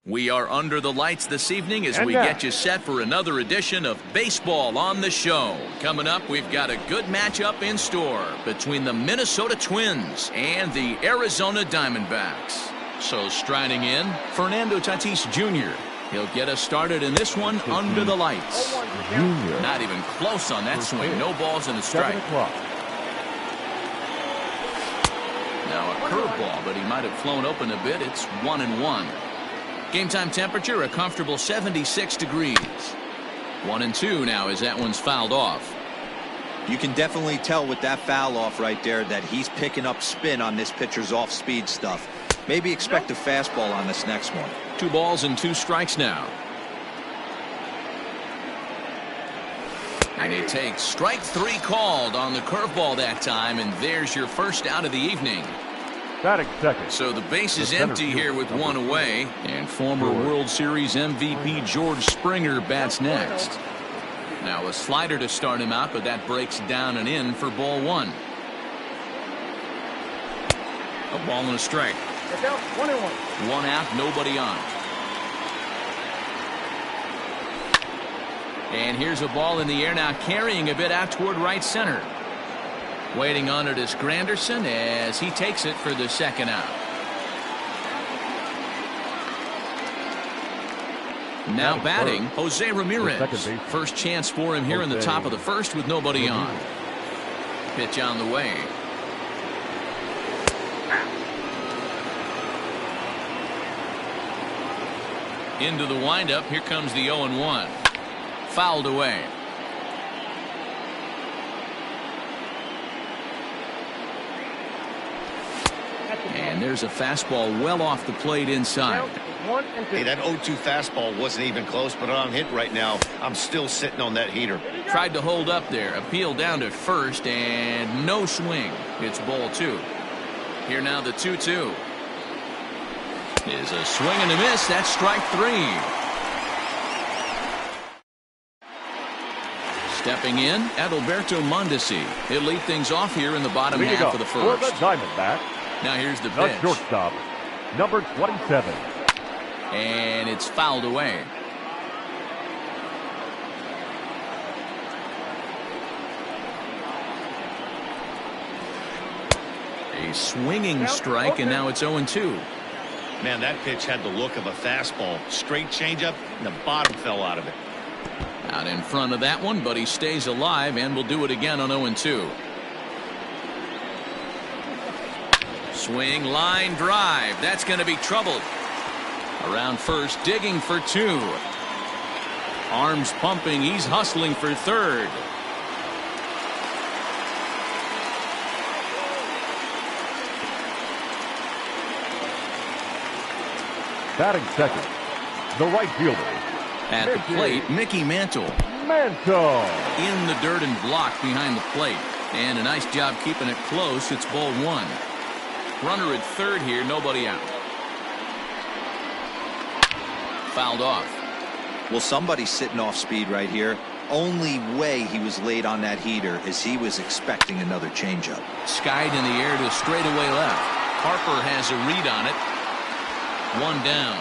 We are under the lights this evening as we get you set for another edition of Baseball on the Show. Coming up, we've got a good matchup in store between the Minnesota Twins and the Arizona Diamondbacks. So striding in, Fernando Tatis Jr. He'll get us started in this one under the lights. Not even close on that swing. No balls and a strike. Now a curveball, but he might have flown open a bit. It's 1-1. Game time temperature, a comfortable 76 degrees. 1-2 now as that one's fouled off. You can definitely tell with that foul off right there that he's picking up spin on this pitcher's off-speed stuff. Maybe expect a fastball on this next one. 2 balls and 2 strikes now. And it takes strike 3 called on the curveball that time, and there's your first out of the evening. Batting second. So the base is empty here with 1 away, and former World Series MVP George Springer bats next. Now a slider to start him out, but that breaks down and in for ball 1. A ball and a strike. 1 out, nobody on. And here's a ball in the air now, carrying a bit out toward right center. Waiting on it is Granderson as he takes it for the second out. Now batting, Jose Ramirez. First chance for him here in the top of the first with nobody on. Pitch on the way. Into the windup. Here comes the 0-1. Fouled away. And there's a fastball well off the plate inside. Hey, that 0-2 fastball wasn't even close, but on hit right now, I'm still sitting on that heater. Tried to hold up there. Appeal down to first, and no swing. It's ball 2. Here now the 2-2. Is a swing and a miss. That's strike 3. Stepping in, Adalberto Mondesi. He'll lead things off here in the bottom half of the first. For the Diamondback. Now here's the pitch. Shortstop, number 27. And it's fouled away. A swinging strike, and now it's 0-2. Man, that pitch had the look of a fastball. Straight changeup, and the bottom fell out of it. Out in front of that one, but he stays alive and will do it again on 0-2. Swing, line drive. That's going to be trouble. Around first, digging for 2. Arms pumping. He's hustling for third. Batting second, the right fielder. At the plate, Mickey Mantle. In the dirt and blocked behind the plate. And a nice job keeping it close. It's ball 1. Runner at third here, nobody out. Fouled off. Well, somebody's sitting off speed right here. Only way he was late on that heater is he was expecting another changeup. Skied in the air to straightaway left. Harper has a read on it. 1 down.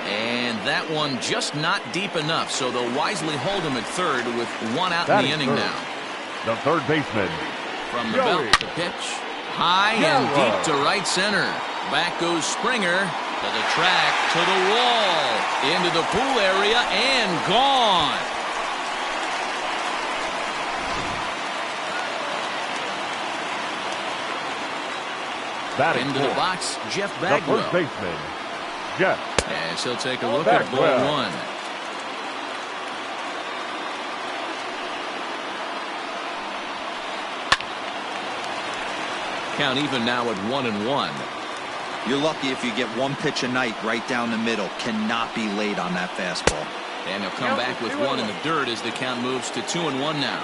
And that one just not deep enough, so they'll wisely hold him at third with 1 out in the inning now. The third baseman. From the belt, the pitch. High and deep to right center. Back goes Springer to the track, to the wall, into the pool area, and gone. Batting into the box, Jeff Bagwell. The first baseman, Jeff. As he'll take a look at ball 1. Count even now at 1-1. You're lucky if you get 1 pitch a night right down the middle. Cannot be late on that fastball. And he'll come back with 1 in the dirt as the count moves to 2-1 now.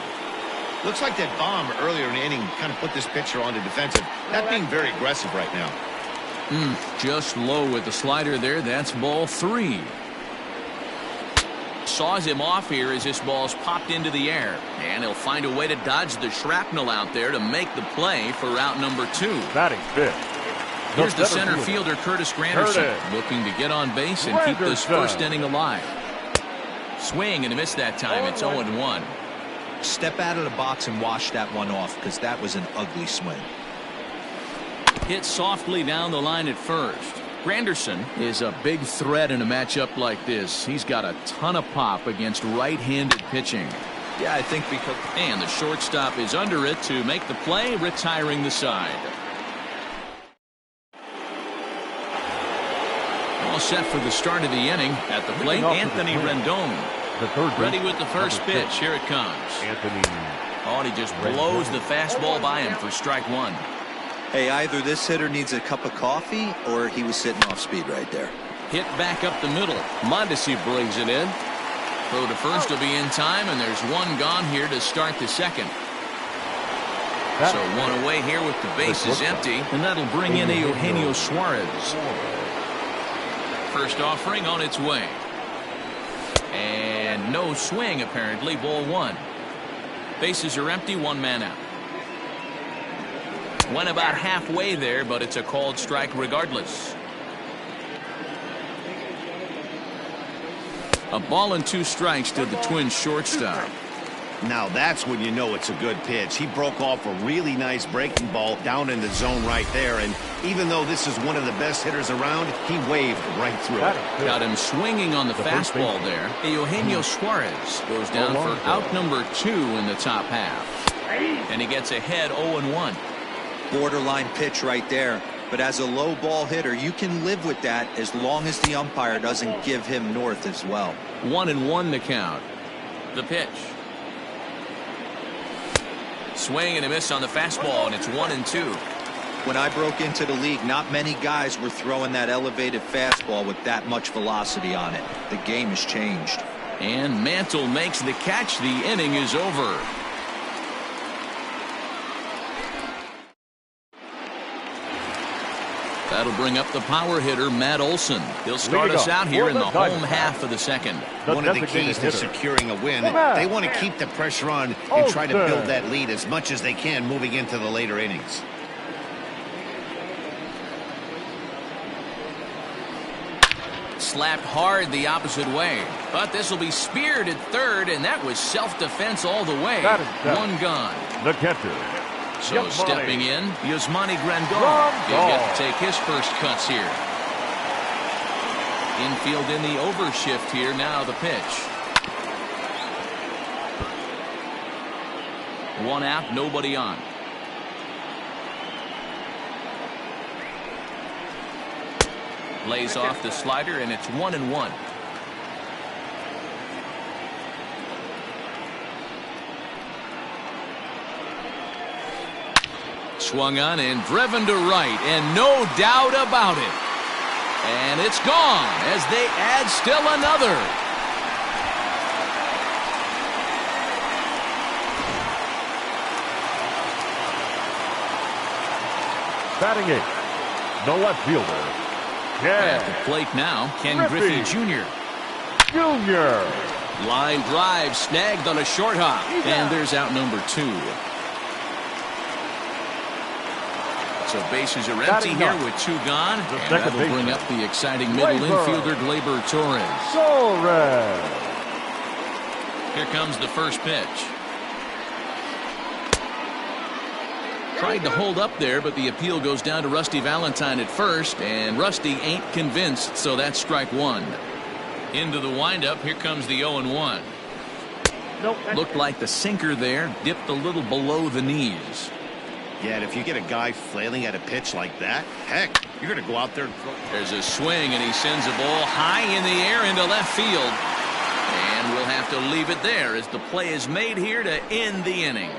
Looks like that bomb earlier in the inning kind of put this pitcher on the defensive. Not being very aggressive right now. Just low with the slider there. That's ball 3. Saws him off here as this ball's popped into the air. And he'll find a way to dodge the shrapnel out there to make the play for out number 2. Batting fifth, Here's the center fielder, Curtis Granderson, looking to get on base and keep this first inning alive. Swing and a miss that time. It's 0-1. Step out of the box and wash that one off, because that was an ugly swing. Hit softly down the line at first. Granderson is a big threat in a matchup like this. He's got a ton of pop against right-handed pitching. Yeah, I think because... And the shortstop is under it to make the play, retiring the side. All set for the start of the inning. At the plate, Anthony Rendon. Ready with the first pitch. Here it comes. Oh, he just blows the fastball by him for strike one. Hey, either this hitter needs a cup of coffee or he was sitting off speed right there. Hit back up the middle. Mondesi brings it in. Throw to first will be in time, and there's one gone here to start the second. So one away here with the bases empty, and that'll bring in Eugenio Suarez. First offering on its way. And no swing, apparently. Ball one. Bases are empty, one man out. Went about halfway there, but it's a called strike regardless. A ball and 2 strikes to the Twins shortstop. Now that's when you know it's a good pitch. He broke off a really nice breaking ball down in the zone right there, and even though this is one of the best hitters around, he waved right through it. Got him swinging on the fastball there. Eugenio Suarez goes down for out number 2 in the top half. And he gets ahead 0-1. Borderline pitch right there. But as a low ball hitter, you can live with that as long as the umpire doesn't give him north as well. 1-1 the count. The pitch. Swing and a miss on the fastball, and it's 1-2. When I broke into the league, not many guys were throwing that elevated fastball with that much velocity on it. The game has changed. And Mantle makes the catch. The inning is over. That'll bring up the power hitter, Matt Olson. He'll start us out here in the home half of the second. One of the keys to securing a win, they want to keep the pressure on and try to build that lead as much as they can moving into the later innings. Slapped hard the opposite way. But this will be speared at third, and that was self-defense all the way. One gone. The catcher. So stepping in, Yasmani Grandal. He'll get to take his first cuts here. Infield in the overshift here. Now the pitch. One out, nobody on. Lays off the slider, and it's 1-1. Swung on and driven to right, and no doubt about it. And it's gone as they add still another. Batting 8, the left fielder. At the plate now, Ken Griffey Jr. Line drive snagged on a short hop, and there's out number 2. So bases are empty here with 2 gone, and that'll bring up the exciting middle infielder, Gleyber Torres. Here comes the first pitch. Tried to hold up there, but the appeal goes down to Rusty Valentine at first, and Rusty ain't convinced, so that's strike 1. Into the windup, here comes the 0-1. Looked like the sinker there dipped a little below the knees. Yeah, and if you get a guy flailing at a pitch like that, heck, you're going to go out there and throw. There's a swing, and he sends a ball high in the air into left field. And we'll have to leave it there as the play is made here to end the inning.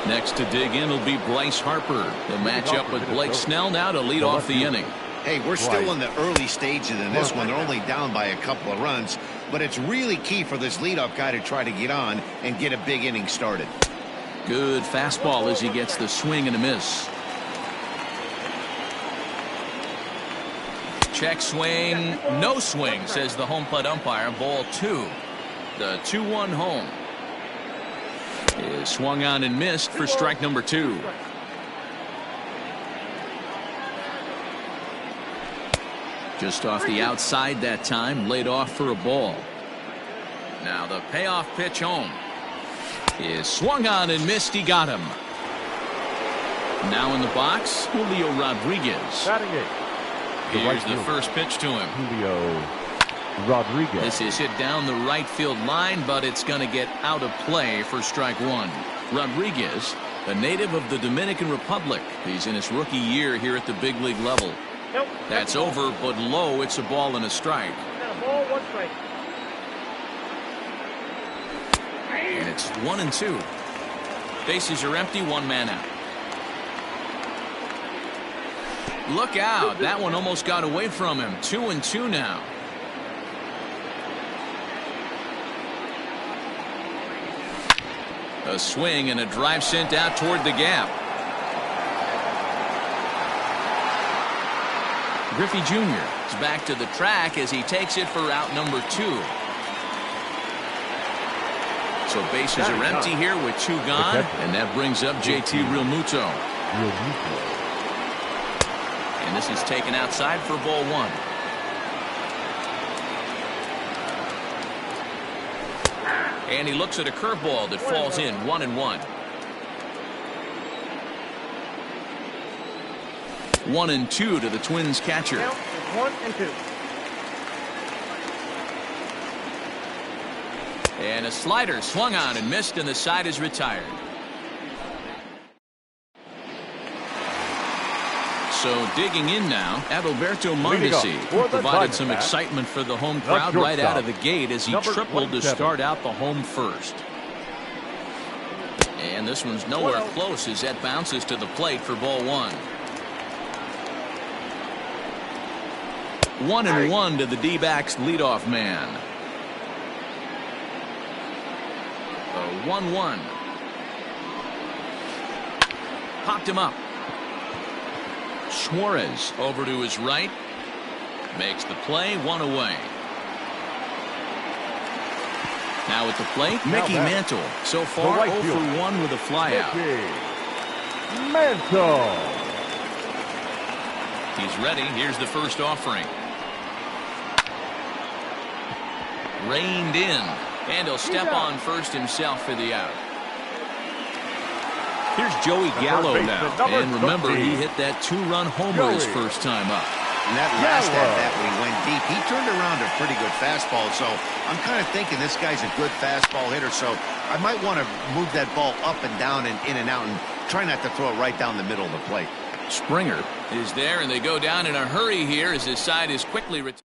Next to dig in will be Bryce Harper. The matchup with Blake Snell now to lead off the inning. Hey, we're still in the early stages in this one. They're only down by a couple of runs, but it's really key for this leadoff guy to try to get on and get a big inning started. Good fastball as he gets the swing and a miss. Check swing, no swing, says the home plate umpire. Ball 2. The 2-1 home is swung on and missed for strike number 2. Just off the outside that time, laid off for a ball. Now the payoff pitch home is swung on and missed. He got him. Now in the box, Julio Rodriguez. Here's the first pitch to him. Julio Rodriguez. This is hit down the right field line, but it's going to get out of play for strike 1. Rodriguez, a native of the Dominican Republic. He's in his rookie year here at the big league level. That's over, but low. It's a ball and a strike. And it's 1-2. Bases are empty, 1 man out. Look out. That one almost got away from him. 2-2 now. A swing and a drive sent out toward the gap. Griffey Jr. is back to the track as he takes it for out number 2. So bases are empty here with 2 gone, and that brings up JT Realmuto. And this is taken outside for ball 1. And he looks at a curveball that falls in. 1-1. 1-2 to the Twins catcher. 1-2. And a slider swung on and missed, and the side is retired. So digging in now, Adalberto Mondesi, who provided some excitement for the home crowd right out of the gate as he tripled to start out the home first. And this one's nowhere close as that bounces to the plate for ball 1. 1-1 to the D-backs leadoff man. A 1-1. Popped him up. Suarez over to his right. Makes the play, 1 away. Now at the plate, Mickey Mantle. So far, 0 for 1 with a flyout. Mantle. He's ready. Here's the first offering. Reined in. And he'll step on first himself for the out. Here's Joey Gallo now. And remember, he hit that 2-run homer his first time up. And that last at-bat when he went deep, he turned around a pretty good fastball. So I'm kind of thinking this guy's a good fastball hitter. So I might want to move that ball up and down and in and out and try not to throw it right down the middle of the plate. Springer is there, and they go down in a hurry here as his side is quickly retired.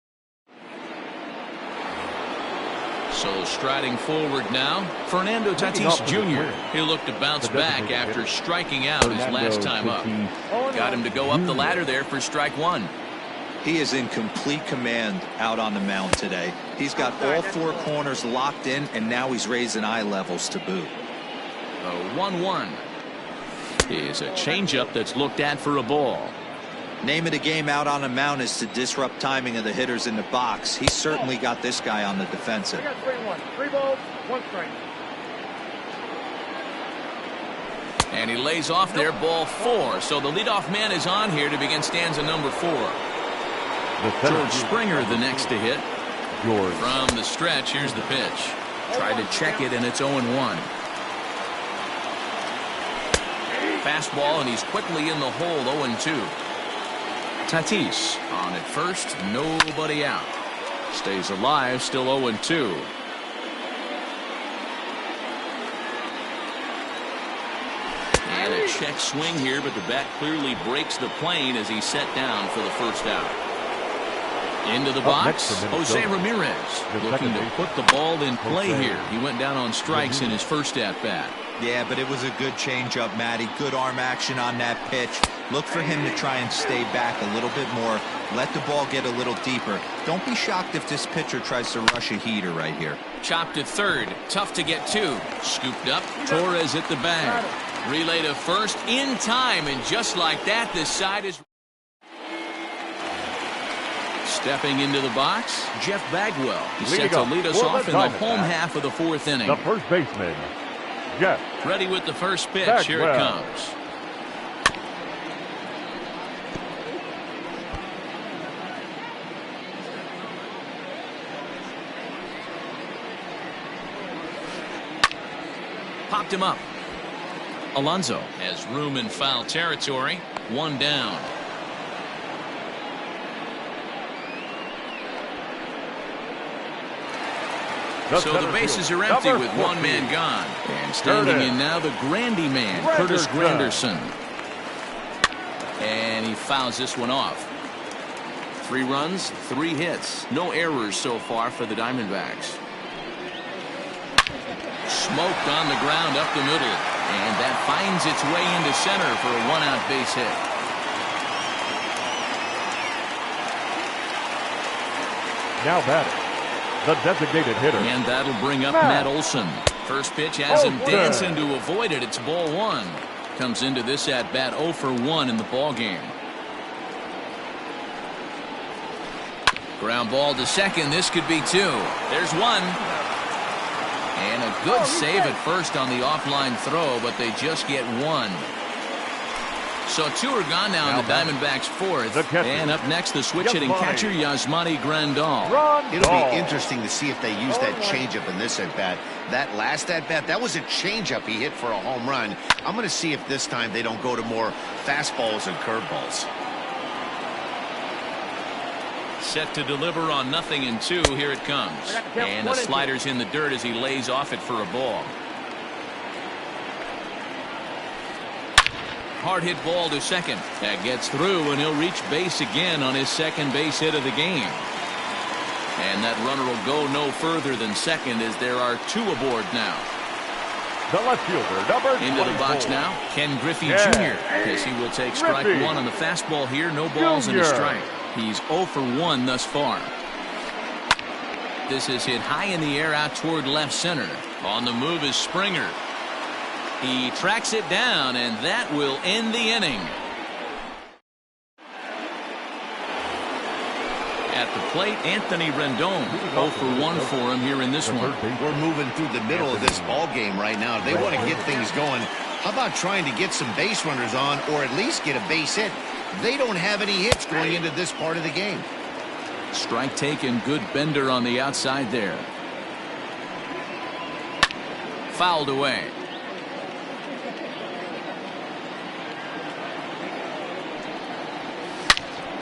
So striding forward now, Fernando Tatis Jr. He'll look to bounce back after striking out his last time up. Got him to go up the ladder there for strike 1. He is in complete command out on the mound today. He's got all 4 corners locked in, and now he's raising eye levels to boot. A 1-1 is a changeup that's looked at for a ball. Name of the game out on the mound is to disrupt timing of the hitters in the box. He certainly got this guy on the defensive. 3 balls, 1 strike. And he lays off there, ball 4. So the leadoff man is on here to begin stanza number 4. George Springer the next to hit. From the stretch, here's the pitch. Tried to check it, and it's 0-1. Fastball, and he's quickly in the hole, 0-2. Tatis on at first, nobody out. Stays alive, still 0-2. And a check swing here, but the bat clearly breaks the plane as he's set down for the first out. Into the box, Jose Ramirez looking to put the ball in play here. He went down on strikes in his first at-bat. Yeah, but it was a good changeup, Matty. Good arm action on that pitch. Look for him to try and stay back a little bit more. Let the ball get a little deeper. Don't be shocked if this pitcher tries to rush a heater right here. Chopped to third. Tough to get to. Scooped up. Torres at the bag. Relay to first in time, and just like that, this side is Stepping into the box, Jeff Bagwell. He's set to lead us off in the home half of the fourth inning. The first baseman, Jeff. Ready with the first pitch. Bagwell. Here it comes. Popped him up. Alonso has room in foul territory. One down. So the bases are empty with one man gone. And standing in now the Grandy man, Curtis Granderson. And he fouls this one off. 3 runs, 3 hits. No errors so far for the Diamondbacks. Smoked on the ground up the middle. And that finds its way into center for a 1-out base hit. Now batting, the designated hitter. And that'll bring up Matt Olson. First pitch has him dancing to avoid it. It's ball 1. Comes into this at bat 0 for 1 in the ball game. Ground ball to second. This could be 2. There's 1. And a good save at first on the offline throw, but they just get 1. So 2 are gone now in the Diamondbacks' 4th. And up next, the switch-hitting catcher, Yasmani Grandal. It'll be interesting to see if they use that changeup in this at-bat. That last at-bat, that was a changeup he hit for a home run. I'm going to see if this time they don't go to more fastballs and curveballs. Set to deliver on 0-2. Here it comes. And the slider's in the dirt as he lays off it for a ball. Hard hit ball to second. That gets through, and he'll reach base again on his second base hit of the game. And that runner will go no further than second as there are 2 aboard now. The left fielder, number 24. Into the box now, Ken Griffey Jr. as he will take strike 1 on the fastball here. No balls and a strike. He's 0 for 1 thus far. This is hit high in the air out toward left center. On the move is Springer. He tracks it down, and that will end the inning. At the plate, Anthony Rendon. 0 for 1 for him here in this one. We're moving through the middle of this ball game right now. They want to get things going. How about trying to get some base runners on, or at least get a base hit? They don't have any hits going into this part of the game. Strike taken. Good bender on the outside there. Fouled away.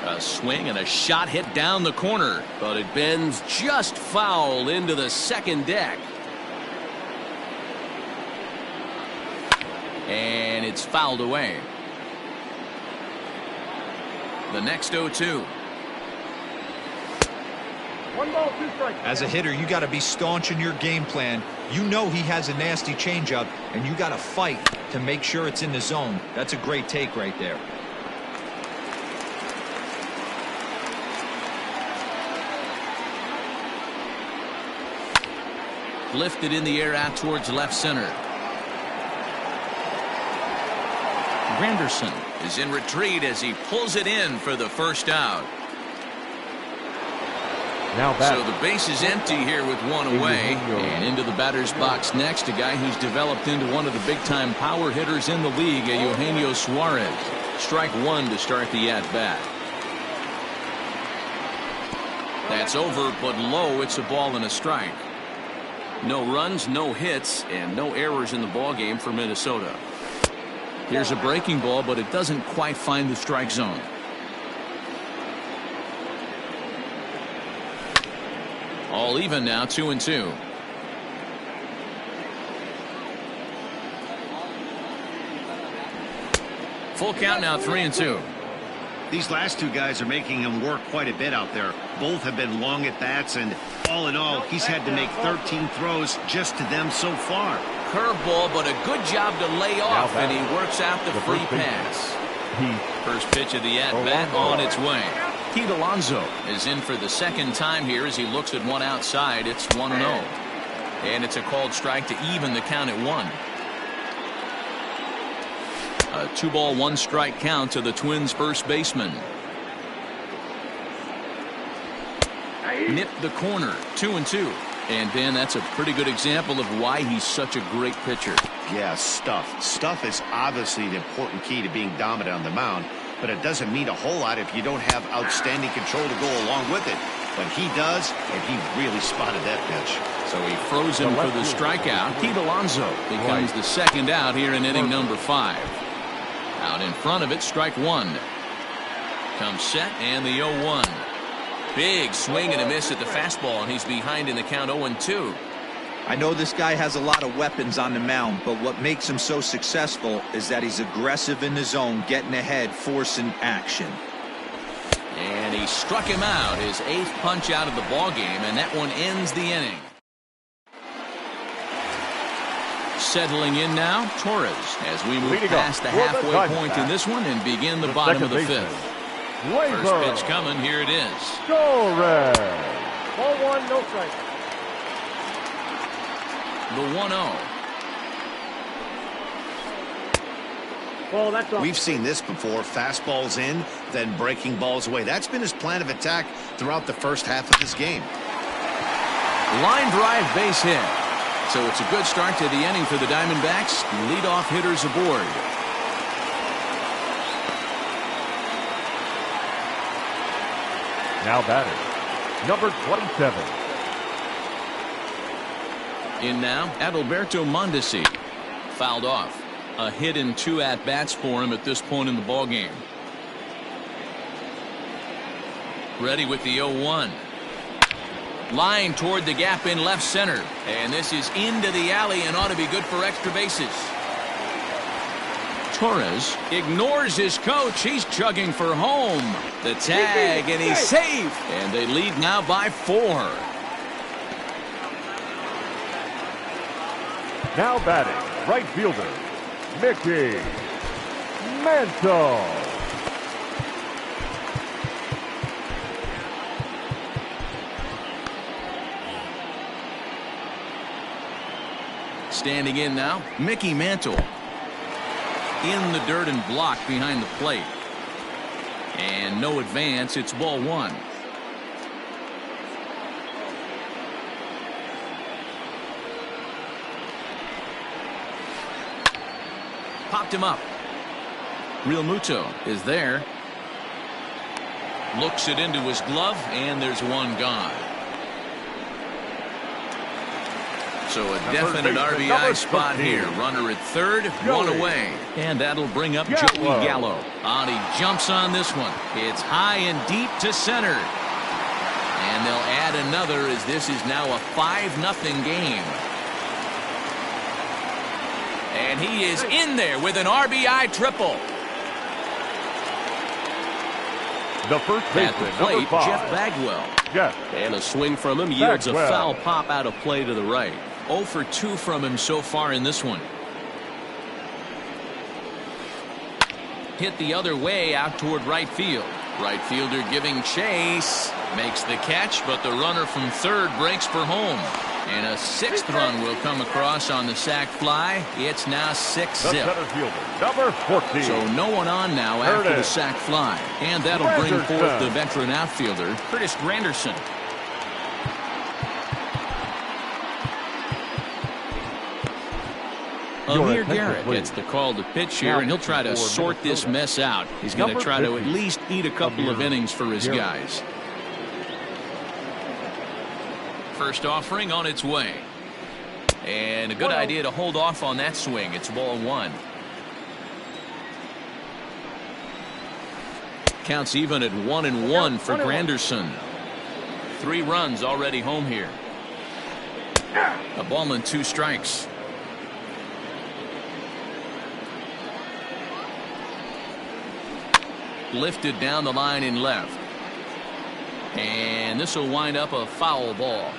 A swing and a shot hit down the corner, but it bends just foul into the second deck. And it's fouled away. The next 0-2. 1 ball, 2 strikes. As a hitter, you got to be staunch in your game plan. You know he has a nasty changeup, and you got to fight to make sure it's in the zone. That's a great take right there. Lifted in the air out towards left center. Granderson is in retreat as he pulls it in for the first out. Now back. So the base is empty here with 1 away. And into the batter's box next, a guy who's developed into one of the big-time power hitters in the league, Eugenio Suarez. Strike 1 to start the at-bat. That's over, but low. It's a ball and a strike. No runs, no hits, and no errors in the ballgame for Minnesota. Here's a breaking ball, but it doesn't quite find the strike zone. All even now, 2-2. Full count now, 3-2. These last 2 guys are making him work quite a bit out there. Both have been long at bats, and all in all, he's had to make 13 throws just to them so far. Curveball, but a good job to lay off, and he works out the free pass. First pitch of the at-bat on its way. Pete Alonso is in for the second time here as he looks at one outside. It's 1-0. And it's a called strike to even the count at 1. A 2-ball, 1-strike count to the Twins' first baseman. nipped the corner. 2-2. And Ben, that's a pretty good example of why he's such a great pitcher. Yeah, stuff. Stuff is obviously the important key to being dominant on the mound, but it doesn't mean a whole lot if you don't have outstanding control to go along with it. But he does, and he really spotted that pitch. So he froze him for the strikeout. Pete Alonso becomes the second out here in inning number 5. Out in front of it, strike 1. Comes set, and the 0-1. Big swing and a miss at the fastball, and he's behind in the count 0-2. I know this guy has a lot of weapons on the mound, but what makes him so successful is that he's aggressive in the zone, getting ahead, forcing action. And he struck him out, his 8th punch out of the ball game, and that one ends the inning. Settling in now, Torres, as we move past the halfway point in this one and begin the bottom of the 5th. First pitch coming, here it is. Torres. Ball 1, no strike. The 1-0. Ball, that's off. We've seen this before. Fastballs in, then breaking balls away. That's been his plan of attack throughout the first half of this game. Line drive, base hit. So it's a good start to the inning for the Diamondbacks. Leadoff hitters aboard. Now batting, number 27. In now, Adalberto Mondesi. Fouled off. A hit in 2 at-bats for him at this point in the ballgame. Ready with the 0-1. Line toward the gap in left center. And this is into the alley and ought to be good for extra bases. Torres ignores his coach. He's chugging for home. The tag, and he's safe. And they lead now by 4. Now batting, right fielder, Mickey Mantle. Standing in now, Mickey Mantle. In the dirt and blocked behind the plate. And no advance. It's ball 1. Popped him up. Real Muto is there. Looks it into his glove, and there's one gone. So a definite RBI spot here. Runner at third, one away. And that'll bring up Joey Gallo. He jumps on this one. It's high and deep to center. And they'll add another as this is now a 5-0 game. And he is in there with an RBI triple. The first At the baseman, plate, number 5. Jeff Bagwell. Jeff. And a swing from him yields a Bagwell. foul pop out of play to the right. 0 for 2 from him so far in this one. Hit the other way out toward right field. Right fielder giving chase. Makes the catch, but the runner from third breaks for home. And a 6th run will come across on the sac fly. It's now 6-0. The center fielder, number 14. So no one on now after the sac fly. And that'll bring forth the veteran outfielder, Curtis Granderson. Amir Garrett gets the call to pitch here, and he'll try to sort this mess out. He's going to try to at least eat a couple of innings for his guys. First offering on its way. And a good idea to hold off on that swing. It's ball 1. Counts even at 1-1 for Granderson. 3 runs already home here. A ball and 2 strikes. Lifted down the line in left. And this will wind up a foul ball.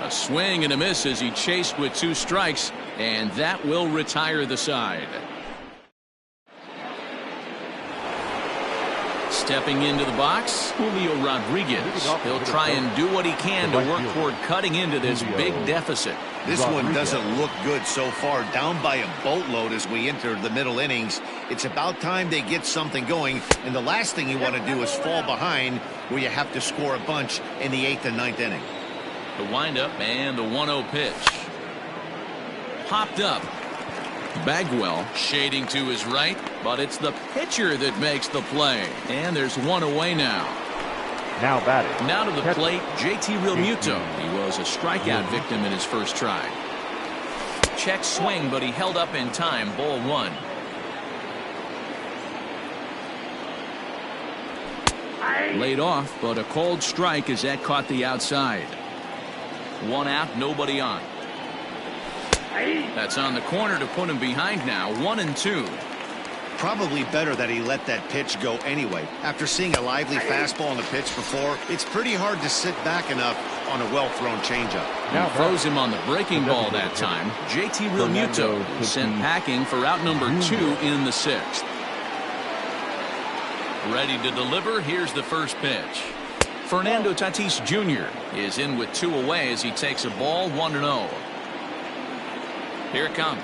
A swing and a miss as he chased with 2 strikes, and that will retire the side. Stepping into the box, Julio Rodriguez. He'll try and do what he can to work toward cutting into this big deficit. This one doesn't look good so far. Down by a boatload as we enter the middle innings. It's about time they get something going. And the last thing you want to do is fall behind where you have to score a bunch in the 8th and 9th inning. The windup and the 1-0 pitch. Popped up. Bagwell shading to his right, but it's the pitcher that makes the play. And there's one away now. Now batting. Now to the plate, JT Realmuto. He was a strikeout victim in his first try. Check swing, but he held up in time. Ball 1. Laid off, but a cold strike as that caught the outside. 1 out, nobody on. That's on the corner to put him behind now. 1-2. Probably better that he let that pitch go anyway. After seeing a lively fastball on the pitch before, it's pretty hard to sit back enough on a well-thrown changeup. Now froze him on the breaking ball that time. JT Realmuto sent packing for out number 2 in the 6th. Ready to deliver. Here's the first pitch. Fernando Tatis Jr. is in with 2 away as he takes a ball. 1-0. Here it comes.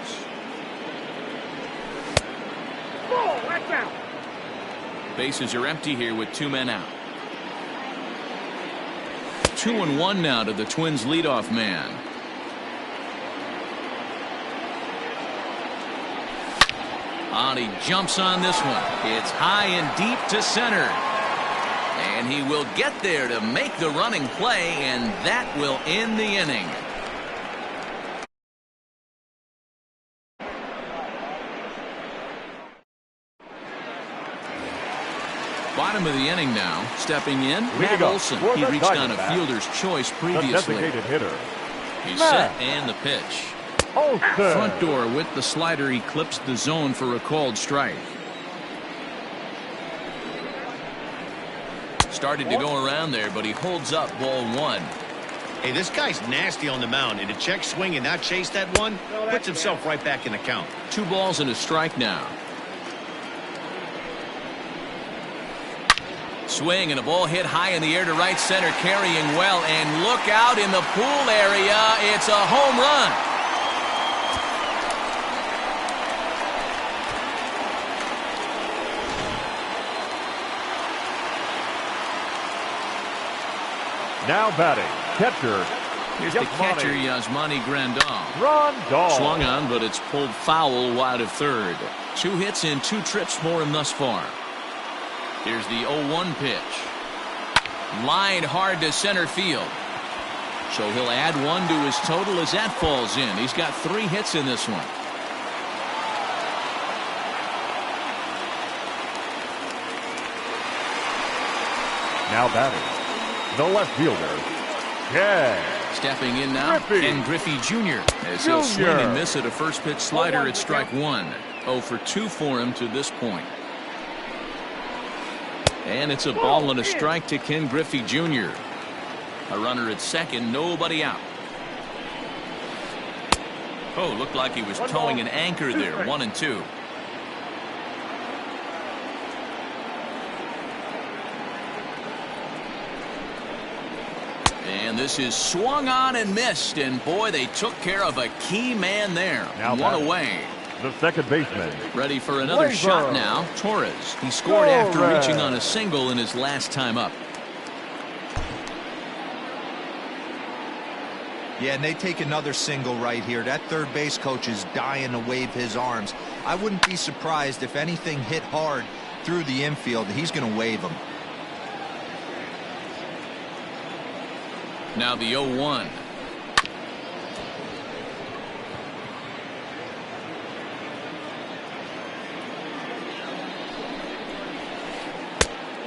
Bases are empty here with 2 men out. 2-1 now to the Twins leadoff man. He jumps on this one. It's high and deep to center. And he will get there to make the running play, and that will end the inning. Bottom of the inning now. Stepping in, Matt Olson. He reached on a fielder's choice previously. He's set and the pitch. Front door with the slider eclipsed the zone for a called strike. Started to go around there, but he holds up. Ball 1. Hey, this guy's nasty on the mound, and to check swing and not chase that one puts himself right back in the count. 2 balls and a strike now. Swing and a ball hit high in the air to right center, carrying well, and look out in the pool area. It's a home run. Now batting, catcher. Here's the catcher, Yasmani Grandal. Grandal. Swung on, but it's pulled foul wide of third. 2 hits in 2 trips for him thus far. Here's the 0-1 pitch. Lined hard to center field. So he'll add 1 to his total as that falls in. He's got 3 hits in this one. Now batting, the left fielder, Stepping in now, Ken Griffey Jr. as he'll swing and miss at a first pitch slider at strike 1. 0 for 2 for him to this point. And it's a ball and a strike to Ken Griffey Jr. A runner at second, nobody out. Oh, looked like he was towing an anchor there. 1-2. And this is swung on and missed, and boy, they took care of a key man there. Now 1 away. The second baseman. Ready for another shot now. Torres. He scored after reaching on a single in his last time up. Yeah, and they take another single right here. That third base coach is dying to wave his arms. I wouldn't be surprised if anything hit hard through the infield. He's going to wave them. Now the 0-1.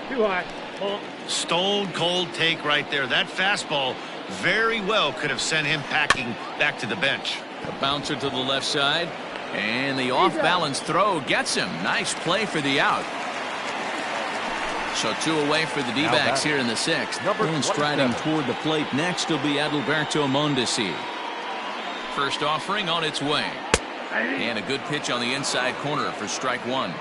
Too high. Stone cold take right there. That fastball very well could have sent him packing back to the bench. A bouncer to the left side, and the off balance throw gets him. Nice play for the out. So 2 away for the D-backs here in the 6th. And striding toward the plate next will be Adalberto Mondesi. First offering on its way. And a good pitch on the inside corner for strike 1.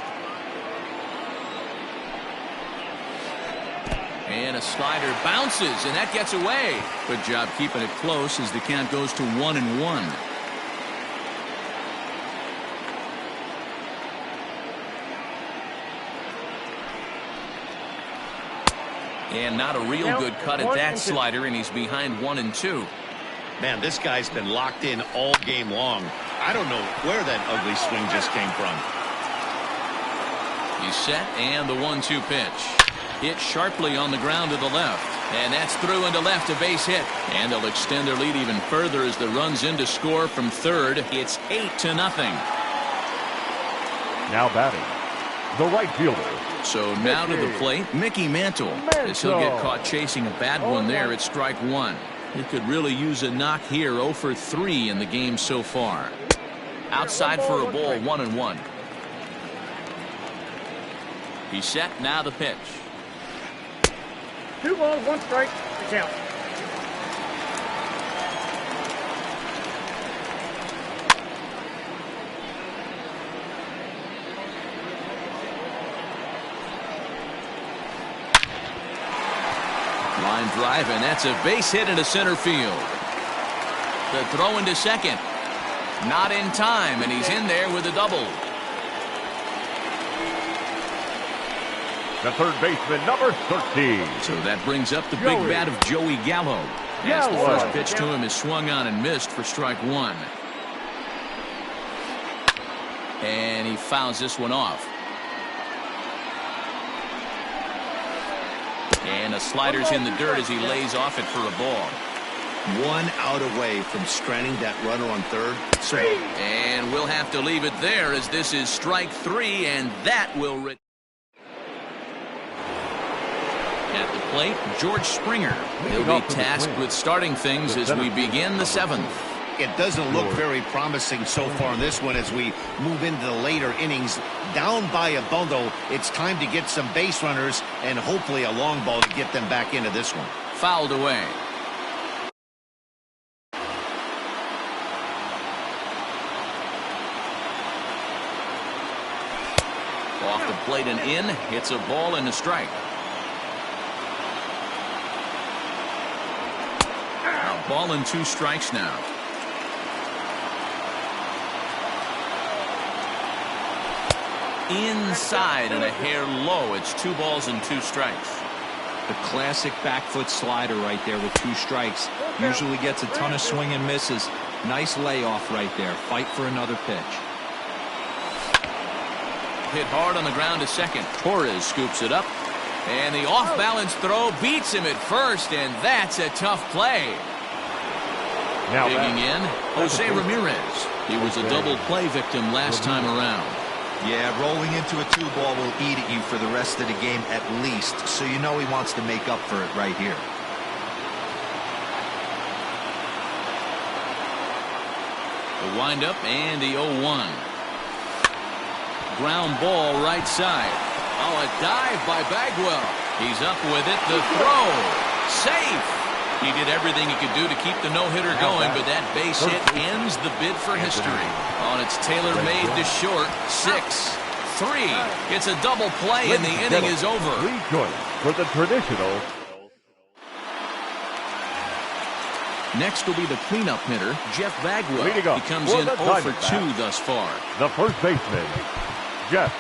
And a slider bounces, and that gets away. Good job keeping it close as the count goes to 1-1. And not a real good cut at that slider, and he's behind 1-2. Man, this guy's been locked in all game long. I don't know where that ugly swing just came from. He's set, and the 1-2 pitch. Hit sharply on the ground to the left. And that's through into left, a base hit. And they'll extend their lead even further as the run's in to score from third. It's 8-0. Now batting, the right fielder. So now to the plate, Mickey Mantle. As he'll get caught chasing a bad one there at strike one. He could really use a knock here. 0 for 3 in the game so far. Outside for a ball, 1-1. He's set, now the pitch. 2 balls, 1 strike, the count. Line drive, and that's a base hit into center field. The throw into second. Not in time, and he's in there with a double. The third baseman, number 13. So that brings up the big bat of Joey Gallo. As the first pitch to him is swung on and missed for strike one. And he fouls this one off. And a slider's in the dirt as he lays off it for a ball. 1 out away from stranding that runner on third. And we'll have to leave it there as this is strike 3, and that will... At the plate, George Springer. He'll be tasked with starting things as we begin the 7th. It doesn't look very promising so far in this one as we move into the later innings. Down by a bundle, it's time to get some base runners and hopefully a long ball to get them back into this one. Fouled away. Off the plate and in. It's a ball and a strike. A ball and 2 strikes now. Inside and a hair low. It's 2 balls and 2 strikes. The classic back foot slider right there with 2 strikes. Usually gets a ton of swing and misses. Nice layoff right there. Fight for another pitch. Hit hard on the ground to second. Torres scoops it up. And the off-balance throw beats him at first, and that's a tough play. Now digging in, Jose Ramirez. He was a double play victim last time around. Yeah, rolling into a 2-ball will eat at you for the rest of the game at least, so you know he wants to make up for it right here. The windup and the 0-1. Ground ball right side. Oh, a dive by Bagwell. He's up with it. The throw. Safe. He did everything he could do to keep the no-hitter going, but that base hit ends the bid for history. On its tailor-made to short, 6-3. It's a double play, and the inning is over. Rejoin for the traditional. Next will be the cleanup hitter, Jeff Bagwell. He comes in 0 for 2 thus far. The first baseman, Jeff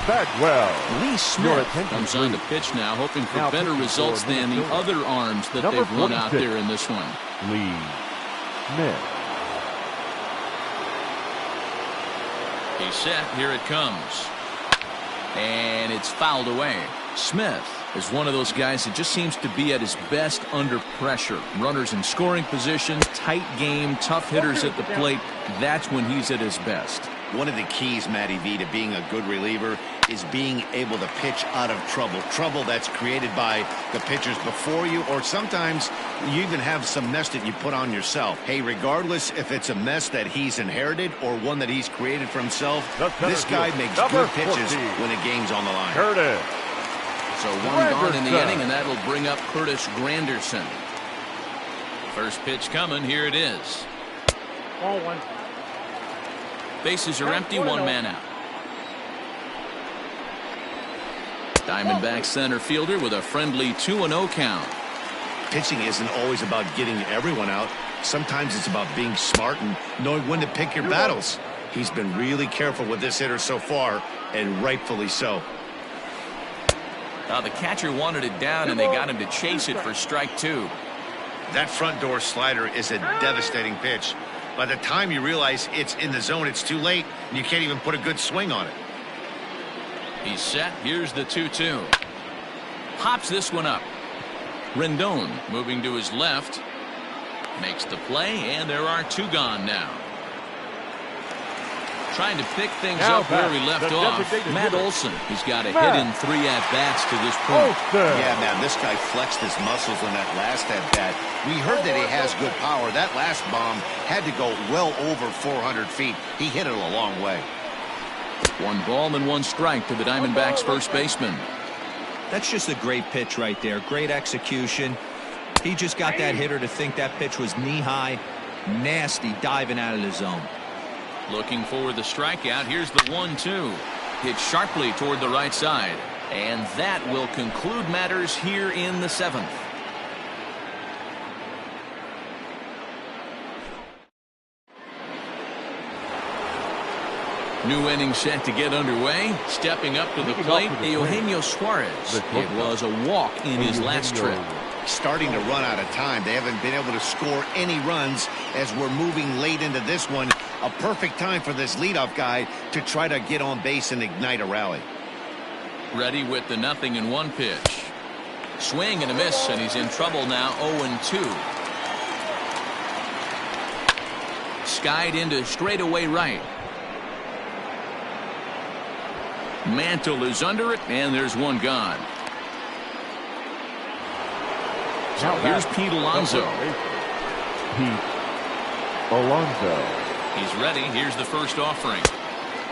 Bagwell. Lee Smith comes on to pitch now, hoping for better results than the other arms that they've run out there in this one. Lee Smith. He's set. Here it comes. And it's fouled away. Smith is one of those guys that just seems to be at his best under pressure. Runners in scoring position, tight game, tough hitters at the plate. That's when he's at his best. One of the keys, Matty V, to being a good reliever is being able to pitch out of trouble. Trouble that's created by the pitchers before you, or sometimes you even have some mess that you put on yourself. Hey, regardless if it's a mess that he's inherited or one that he's created for himself, this guy makes good pitches when a game's on the line. Curtis. So 1 gone in the inning, and that'll bring up Curtis Granderson. First pitch coming. Here it is. Ball 1. Bases are empty, 1 man out. Diamondback center fielder with a friendly 2-0 count. Pitching isn't always about getting everyone out. Sometimes it's about being smart and knowing when to pick your battles. He's been really careful with this hitter so far, and rightfully so. The catcher wanted it down, and they got him to chase it for strike 2. That front door slider is a devastating pitch. By the time you realize it's in the zone, it's too late, and you can't even put a good swing on it. He's set. Here's the 2-2. Pops this one up. Rendon moving to his left. Makes the play, and there are 2 gone now. Trying to pick things up where he left off. Matt Olson. He's got a hit in 3 at-bats to this point. Yeah, man, this guy flexed his muscles on that last at-bat. We heard that he has good power. That last bomb had to go well over 400 feet. He hit it a long way. 1 ball and 1 strike to the Diamondbacks first baseman. That's just a great pitch right there. Great execution. He just got that hitter to think that pitch was knee-high. Nasty diving out of the zone. Looking for the strikeout. Here's the 1-2. Hit sharply toward the right side. And that will conclude matters here in the 7th. New inning set to get underway. Stepping up to the plate, Eugenio Suarez. It was a walk in his last trip. Starting to run out of time. They haven't been able to score any runs as we're moving late into this one. A perfect time for this leadoff guy to try to get on base and ignite a rally. Ready with the 0-1 pitch. Swing and a miss, and he's in trouble now. 0-2. Skied into straightaway right. Mantle is under it, and there's 1 gone. So here's Pete Alonso. Pete Alonso. He's ready. Here's the first offering.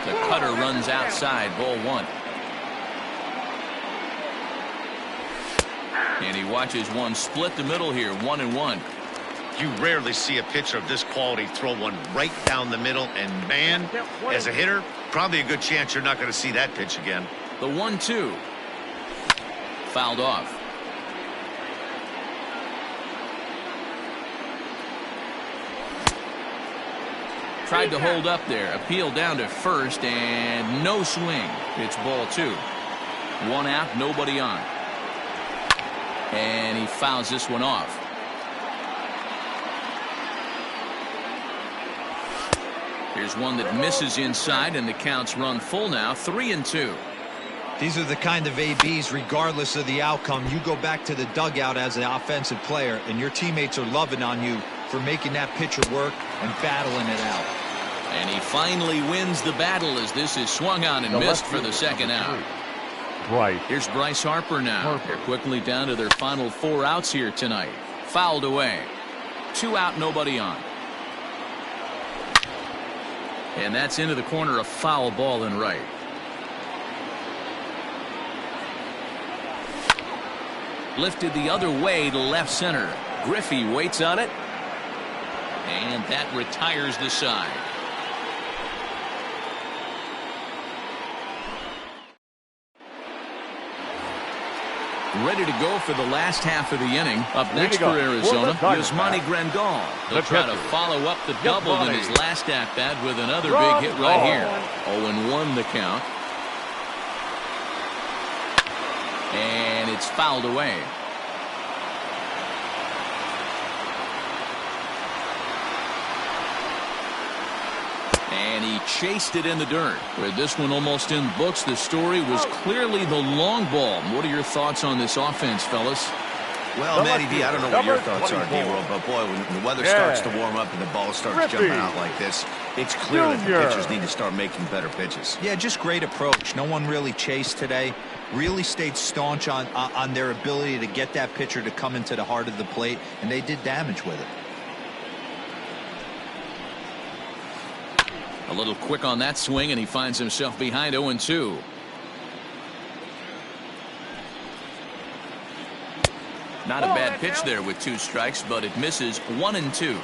The cutter runs outside. Ball 1. And he watches one split the middle here. 1-1. You rarely see a pitcher of this quality throw one right down the middle, and man, as a hitter, probably a good chance you're not going to see that pitch again. The 1-2. Fouled off. Tried to hold up there. Appeal down to first, and no swing. It's ball 2. 1 out, nobody on. And he fouls this one off. Here's one that misses inside, and the count's run full now. 3-2. These are the kind of ABs, regardless of the outcome. You go back to the dugout as an offensive player, and your teammates are loving on you for making that pitcher work and battling it out. And he finally wins the battle as this is swung on and missed for the 2nd out. Right. Here's Bryce Harper now. They're quickly down to their final 4 outs here tonight. Fouled away. 2 out, nobody on. And that's into the corner, a foul ball in right. Lifted the other way to left center. Griffey waits on it. And that retires the side. Ready to go for the last half of the inning. Up next for Arizona, Yasmani Grandal. He'll try to follow up the double in his last at-bat with another big hit right here. 0-1 the count. And it's fouled away. And he chased it in the dirt. With this one almost in the books, the story was clearly the long ball. What are your thoughts on this offense, fellas? Well, Matty D, I don't know what your thoughts are, D-Roll, but boy, when the weather starts to warm up and the ball starts jumping out like this, it's clear that the pitchers need to start making better pitches. Yeah, just great approach. No one really chased today. Really stayed staunch on their ability to get that pitcher to come into the heart of the plate, and they did damage with it. A little quick on that swing, and he finds himself behind 0-2. Not a bad pitch there with 2 strikes, but it misses. 1-2.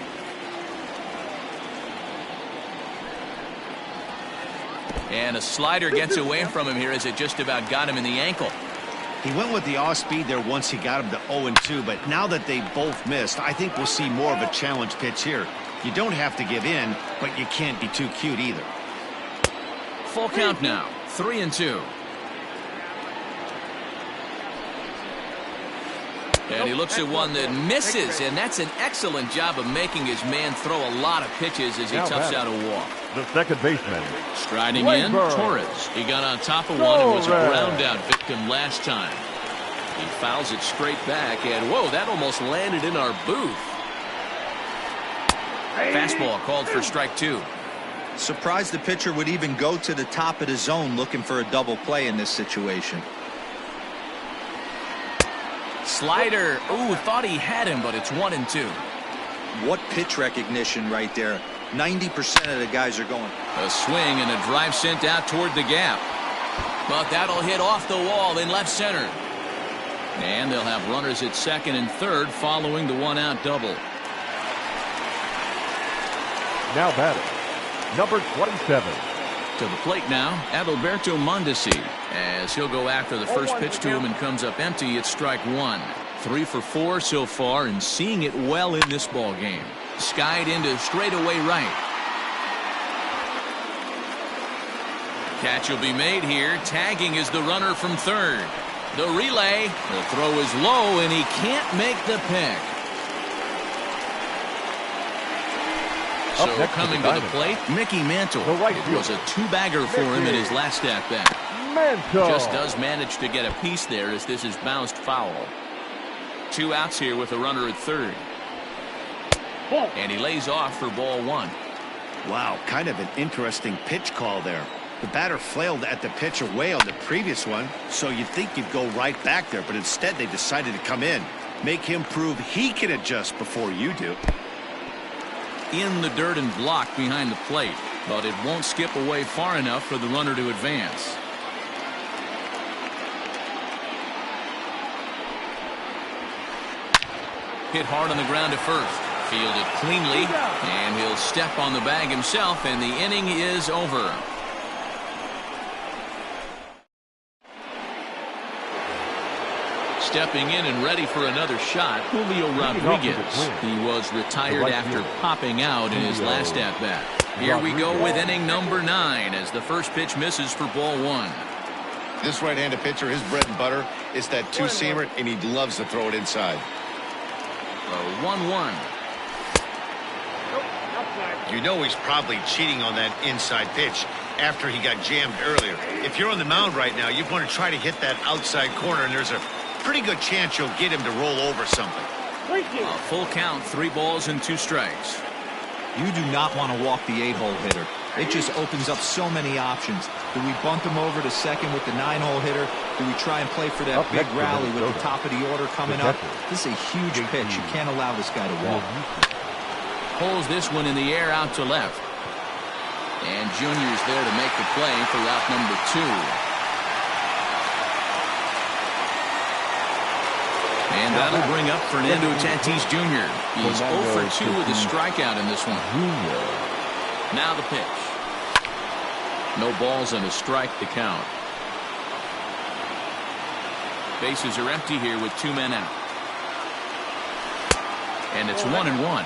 And a slider gets away from him here as it just about got him in the ankle. He went with the off-speed there once he got him to 0-2, but now that they both missed, I think we'll see more of a challenge pitch here. You don't have to give in, but you can't be too cute either. Full count now, 3-2. And he looks at one that misses, and that's an excellent job of making his man throw a lot of pitches as he toughs out a walk. The second baseman. Striding in, Torres. He got on top of one and was a ground out victim last time. He fouls it straight back, and whoa, that almost landed in our booth. Fastball called for strike 2. Surprised the pitcher would even go to the top of the zone looking for a double play in this situation. Slider. Ooh, thought he had him, but it's 1-2. What pitch recognition right there. 90% of the guys are going. A swing and a drive sent out toward the gap. But that'll hit off the wall in left center. And they'll have runners at second and third following the one-out double. Now batting, number 27. To the plate now, Adalberto Mondesi, as he'll go after the first pitch to him and comes up empty. It's strike 1. 3 for 4 so far and seeing it well in this ball game. Skied into straightaway right. Catch will be made here. Tagging is the runner from third. The relay. The throw is low and he can't make the pick. So coming to the plate, Mickey Mantle. It was a 2-bagger for him in his last at-bat. Just does manage to get a piece there as this is bounced foul. 2 outs here with a runner at third. And he lays off for ball 1. Wow, kind of an interesting pitch call there. The batter flailed at the pitch away on the previous one, so you'd think you'd go right back there, but instead they decided to come in. Make him prove he can adjust before you do. In the dirt and blocked behind the plate, but it won't skip away far enough for the runner to advance. Hit hard on the ground to first. Fielded cleanly, and he'll step on the bag himself, and the inning is over. Stepping in and ready for another shot, Julio Rodriguez. He was retired after popping out in his last at-bat. Here we go with inning number 9 as the first pitch misses for ball 1. This right-handed pitcher, his bread and butter is that two-seamer, and he loves to throw it inside. 1-1. You know he's probably cheating on that inside pitch after he got jammed earlier. If you're on the mound right now, you want to try to hit that outside corner, and there's a pretty good chance you'll get him to roll over something. A full count, 3 balls and 2 strikes. You do not want to walk the 8-hole hitter. It just opens up so many options. Do we bunt him over to second with the 9-hole hitter? Do we try and play for that big rally with the top of the order coming up? This is a huge pitch. You can't allow this guy to walk. Pulls this one in the air out to left. And Junior's there to make the play for route number 2. And that'll bring up Fernando Tatis Jr. He's 0 for 2 with a strikeout in this one. Now the pitch. No balls and a strike to count. Bases are empty here with 2 men out. And it's 1-1.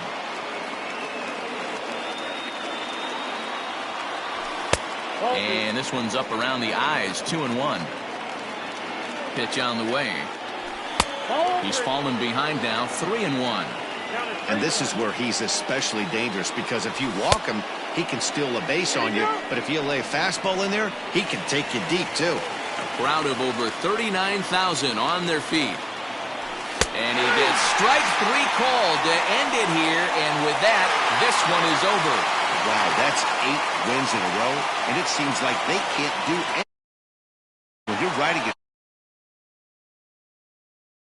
And this one's up around the eyes, 2-1. Pitch on the way. He's fallen behind now, 3-1. And this is where he's especially dangerous, because if you walk him, he can steal a base on you. But if you lay a fastball in there, he can take you deep, too. A crowd of over 39,000 on their feet. And he gets strike 3 called to end it here. And with that, this one is over. Wow, that's 8 wins in a row. And it seems like they can't do anything. When you're riding it.